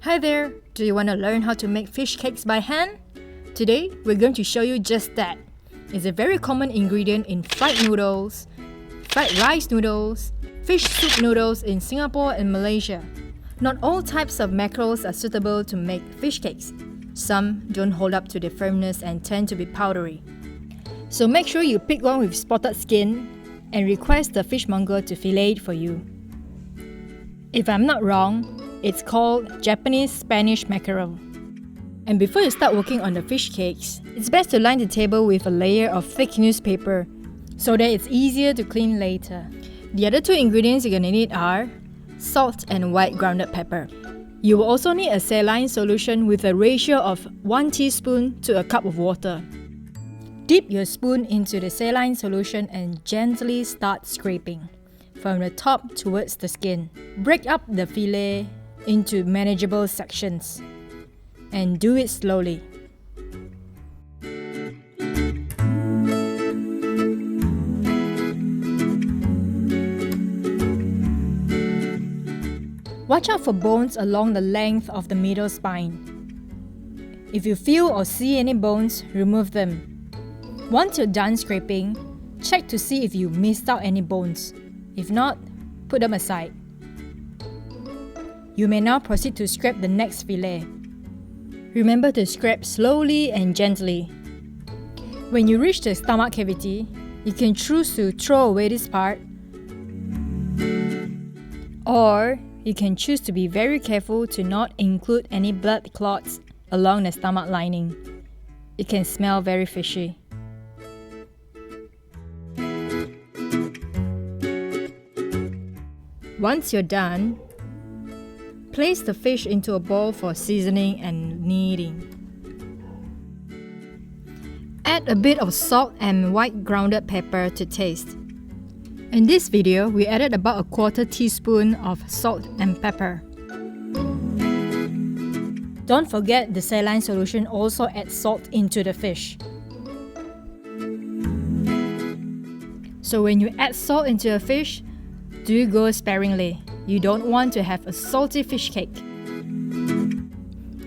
Hi there! Do you want to learn how to make fish cakes by hand? Today, we're going to show you just that. It's a very common ingredient in fried noodles, fried rice noodles, fish soup noodles in Singapore and Malaysia. Not all types of mackerels are suitable to make fish cakes. Some don't hold up to their firmness and tend to be powdery. So make sure you pick one with spotted skin and request the fishmonger to fillet it for you. If I'm not wrong, it's called Japanese Spanish mackerel. And before you start working on the fish cakes, it's best to line the table with a layer of thick newspaper so that it's easier to clean later. The other two ingredients you're gonna need are salt and white grounded pepper. You will also need a saline solution with a ratio of 1 teaspoon to a cup of water. Dip your spoon into the saline solution and gently start scraping from the top towards the skin. Break up the fillet into manageable sections and do it slowly. Watch out for bones along the length of the middle spine. If you feel or see any bones, remove them. Once you're done scraping, check to see if you missed out any bones. If not, put them aside. You may now proceed to scrape the next fillet. Remember to scrape slowly and gently. When you reach the stomach cavity, you can choose to throw away this part, or you can choose to be very careful to not include any blood clots along the stomach lining. It can smell very fishy. Once you're done, place the fish into a bowl for seasoning and kneading. Add a bit of salt and white grounded pepper to taste. In this video, we added about a 1/4 teaspoon of salt and pepper. Don't forget the saline solution also adds salt into the fish. So when you add salt into a fish, do go sparingly. You don't want to have a salty fish cake.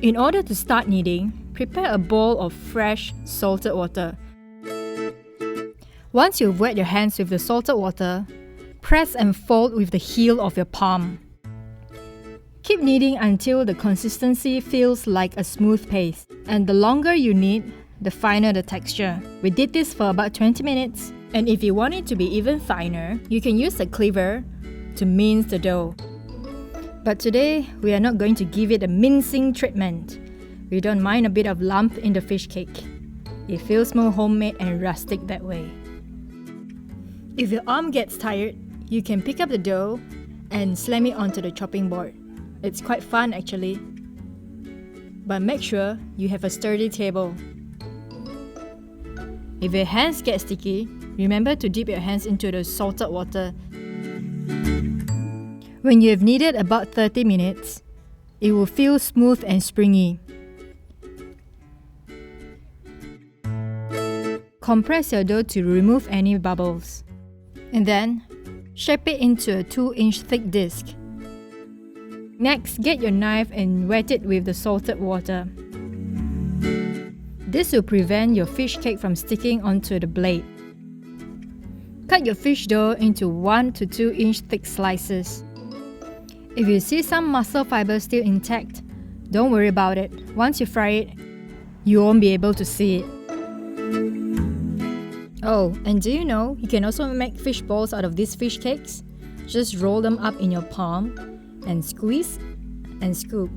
In order to start kneading, prepare a bowl of fresh salted water. Once you've wet your hands with the salted water, press and fold with the heel of your palm. Keep kneading until the consistency feels like a smooth paste. And the longer you knead, the finer the texture. We did this for about 20 minutes. And if you want it to be even finer, you can use a cleaver to mince the dough. But today, we are not going to give it a mincing treatment. We don't mind a bit of lump in the fish cake. It feels more homemade and rustic that way. If your arm gets tired, you can pick up the dough and slam it onto the chopping board. It's quite fun actually. But make sure you have a sturdy table. If your hands get sticky, remember to dip your hands into the salted water. When you have kneaded about 30 minutes, it will feel smooth and springy. Compress your dough to remove any bubbles. And then, shape it into a 2-inch thick disc. Next, get your knife and wet it with the salted water. This will prevent your fish cake from sticking onto the blade. Cut your fish dough into 1 to 2-inch thick slices. If you see some muscle fibers still intact, don't worry about it. Once you fry it, you won't be able to see it. Oh, and do you know you can also make fish balls out of these fish cakes? Just roll them up in your palm and squeeze and scoop.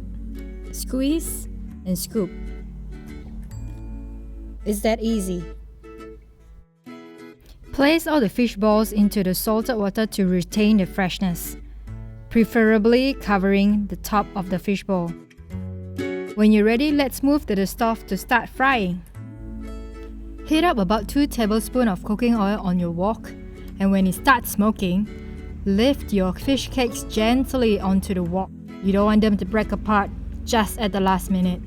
Squeeze and scoop. It's that easy. Place all the fish balls into the salted water to retain the freshness, preferably covering the top of the fish ball. When you're ready, let's move to the stove to start frying. Heat up about 2 tablespoons of cooking oil on your wok, and when it starts smoking, lift your fish cakes gently onto the wok. You don't want them to break apart just at the last minute.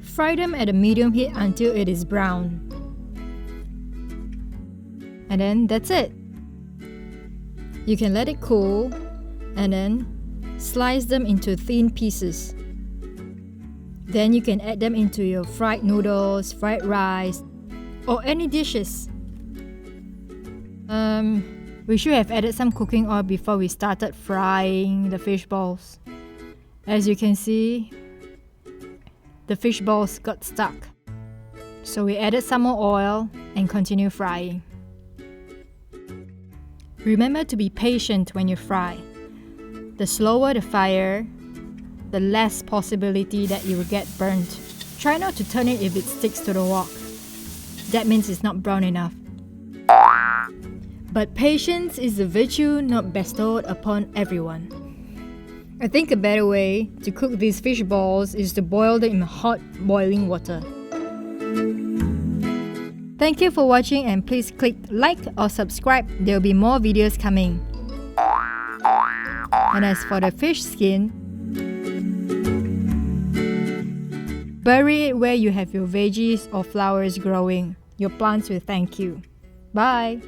Fry them at a medium heat until it is brown. And then that's it. You can let it cool and then slice them into thin pieces. Then you can add them into your fried noodles, fried rice, or any dishes. We should have added some cooking oil before we started frying the fish balls. As you can see, the fish balls got stuck. So we added some more oil and continue frying. Remember to be patient when you fry. The slower the fire, the less possibility that you will get burnt. Try not to turn it if it sticks to the wok. That means it's not brown enough. But patience is a virtue not bestowed upon everyone. I think a better way to cook these fish balls is to boil them in hot boiling water. Thank you for watching, and please click like or subscribe. There will be more videos coming. And as for the fish skin, bury it where you have your veggies or flowers growing. Your plants will thank you. Bye!